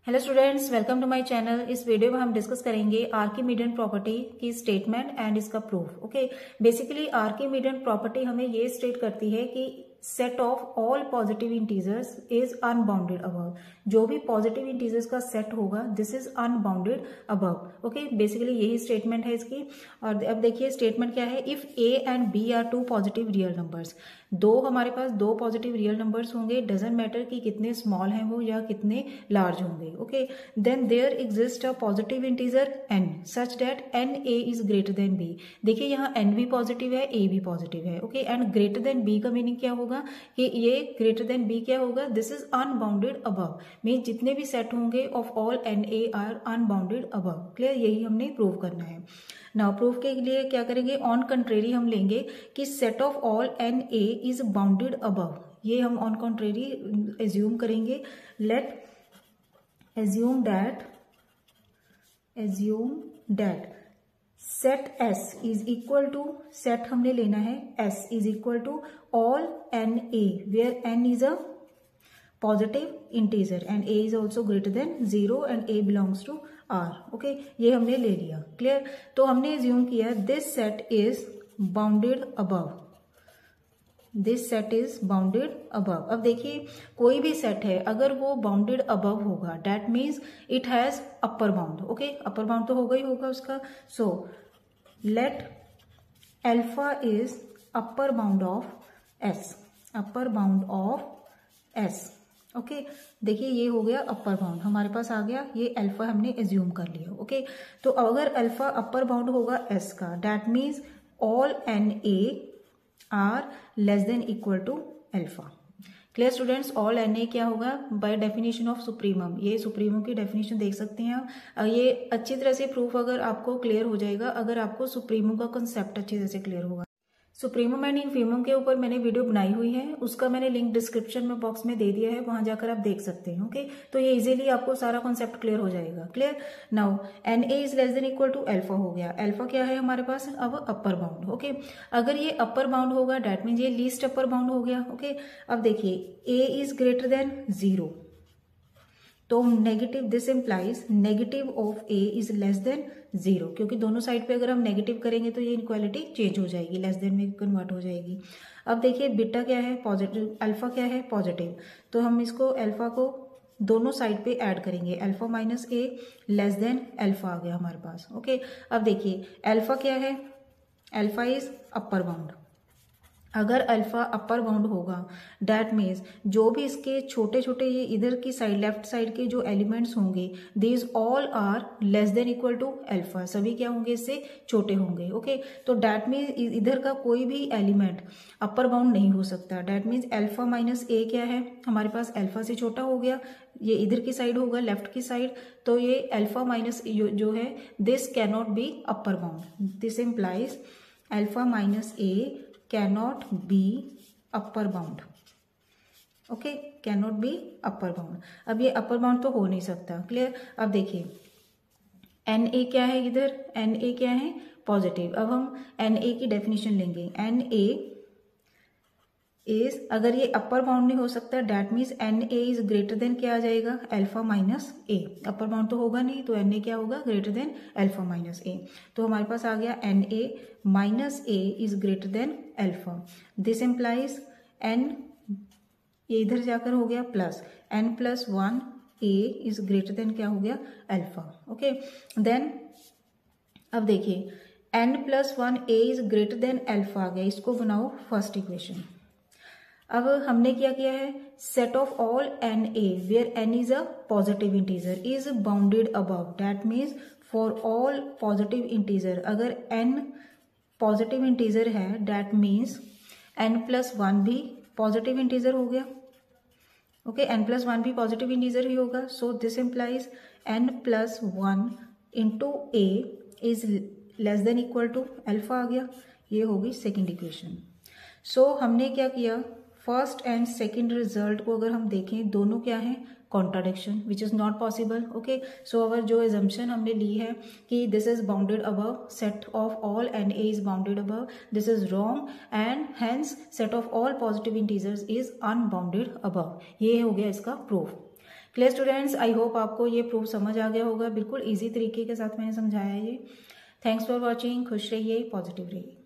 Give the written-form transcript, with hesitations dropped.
Hello students, welcome to my channel. इस video में हम डिस्कस करेंगे आर्किमिडियन प्रॉपर्टी की स्टेटमेंट एंड इसका proof. Okay, basically Archimedean property हमें ये स्टेट करती है कि set of all positive integers is unbounded above. जो भी पॉजिटिव इंटीजर्स का सेट होगा this is unbounded above. Okay, basically यही स्टेटमेंट है इसकी। और अब देखिए स्टेटमेंट क्या है। If A and B are two positive real numbers, हमारे पास दो पॉजिटिव रियल नंबर्स होंगे, डजेंट मैटर कि कितने स्मॉल हैं वो या कितने लार्ज होंगे। Okay, then there exist a positive integer n such that n a is greater than b। देखिए यहाँ n भी पॉजिटिव है, a भी पॉजिटिव है। Okay, and greater than b का मीनिंग क्या होगा कि ये ग्रेटर देन b क्या होगा, this is unbounded above. Mean जितने भी सेट होंगे of all n a are unbounded above. Clear, यही हमने प्रूव करना है। नाउ प्रूफ के लिए क्या करेंगे, ऑन कंट्रेरी हम लेंगे कि set of all N A is bounded above. ये हम ऑन कंट्रेरी एज्यूम करेंगे। Let assume that set S is equal to, set हमने लेना है S is equal to all N A where N is a positive integer and a is also greater than 0 and a belongs to r। Okay, ये हमने ले लिया। Clear, तो हमने assume किया this set is bounded above, this set is bounded above. अब देखिए कोई भी सेट है अगर वो बाउंडेड अबव होगा that means it has upper bound. Okay, upper bound तो होगा ही होगा उसका। So let alpha is upper bound of S, upper bound of S. Okay, देखिए ये हो गया अपर बाउंड हमारे पास आ गया, ये अल्फा हमने एज्यूम कर लिया। ओके, तो अगर अल्फा अपर बाउंड होगा एस का that means all N A are less than equal to alpha. Clear students, all N A क्या होगा बाय डेफिनेशन ऑफ सुप्रीमम। ये सुप्रीमम की डेफिनेशन देख सकते हैं आप। ये अच्छी तरह से प्रूफ अगर आपको क्लियर हो जाएगा अगर आपको सुप्रीमम का कंसेप्ट अच्छी तरह से क्लियर होगा। सुप्रीमम एंड इनफीमम के ऊपर मैंने वीडियो बनाई हुई है, उसका मैंने लिंक डिस्क्रिप्शन में बॉक्स में दे दिया है, वहां जाकर आप देख सकते हैं। ओके, तो ये इजीली आपको सारा कॉन्सेप्ट क्लियर हो जाएगा। Clear, now N A is less than equal to alpha हो गया। अल्फा क्या है हमारे पास अब अपर बाउंड। ओके, अगर ये अपर बाउंड होगा दैट मीन्स ये लीस्ट अपर बाउंड हो गया। ओके, अब देखिए ए इज ग्रेटर देन 0 तो negative, this implies negative of A is less then 0, क्योंकि दोनों साइड पे अगर हम नेगेटिव करेंगे तो ये इनक्वालिटी चेंज हो जाएगी, लेस देन में कन्वर्ट हो जाएगी। अब देखिए बीटा क्या है पॉजिटिव, अल्फा क्या है पॉजिटिव, तो हम इसको अल्फा को दोनों साइड पे ऐड करेंगे, अल्फा माइनस ए लेस देन अल्फा आ गया हमारे पास। ओके, अब देखिए अल्फा क्या है, अल्फा इज अपर बाउंड। अगर अल्फा अपर बाउंड होगा दैट मीन्स जो भी इसके छोटे छोटे ये इधर की साइड लेफ्ट साइड के जो एलिमेंट्स होंगे these all are less than equal to alpha, सभी क्या होंगे इससे छोटे होंगे। ओके, तो दैट मीन्स इधर का कोई भी एलिमेंट अपर बाउंड नहीं हो सकता। दैट मीन्स अल्फा माइनस ए क्या है हमारे पास, अल्फा से छोटा हो गया, ये इधर की साइड होगा लेफ्ट की साइड, तो ये अल्फा माइनस जो है this cannot be upper bound. This implies alpha minus A cannot be upper bound। Okay, cannot be upper bound। अब ये अपर बाउंड तो हो नहीं सकता। क्लियर, अब देखिए एन ए क्या है, इधर एन ए क्या है पॉजिटिव। अब हम एन ए की डेफिनेशन लेंगे, एन ए इज, अगर ये अपर बाउंड नहीं हो सकता that means N A is greater than क्या आ जाएगा alpha minus A. Upper bound तो होगा नहीं तो एन ए क्या होगा greater than alpha minus A. तो हमारे पास आ गया N A minus A is greater than alpha. This implies N, ये इधर जाकर हो गया plus N plus 1 A is greater than क्या हो गया अल्फा। ओके, देन अब देखिए N plus 1 A is greater than alpha आ गया, इसको बनाओ फर्स्ट इक्वेशन। अब हमने क्या किया है, set of all N A where N is a positive integer is bounded above. That means for all positive integer अगर एन पॉजिटिव इंटीजर है दैट मीन्स एन प्लस 1 भी पॉजिटिव इंटीजर हो गया। ओके, एन प्लस 1 भी positive integer ही होगा। So this implies N plus 1 into A is less than equal to alpha आ गया, ये होगी सेकेंड इक्वेशन। सो हमने क्या किया, फर्स्ट एंड सेकेंड रिजल्ट को अगर हम देखें दोनों क्या है contradiction which is not possible. Okay, so our जो एजम्पशन हमने ली है कि this is bounded above, set of all N A is bounded above, this is wrong and hence set of all positive integers is unbounded above. ये हो गया इसका proof. Clear students, I hope आपको ये प्रूफ समझ आ गया होगा। बिल्कुल ईजी तरीके के साथ मैंने समझाया है ये। Thanks for watching. खुश रहिए, पॉजिटिव रहिए।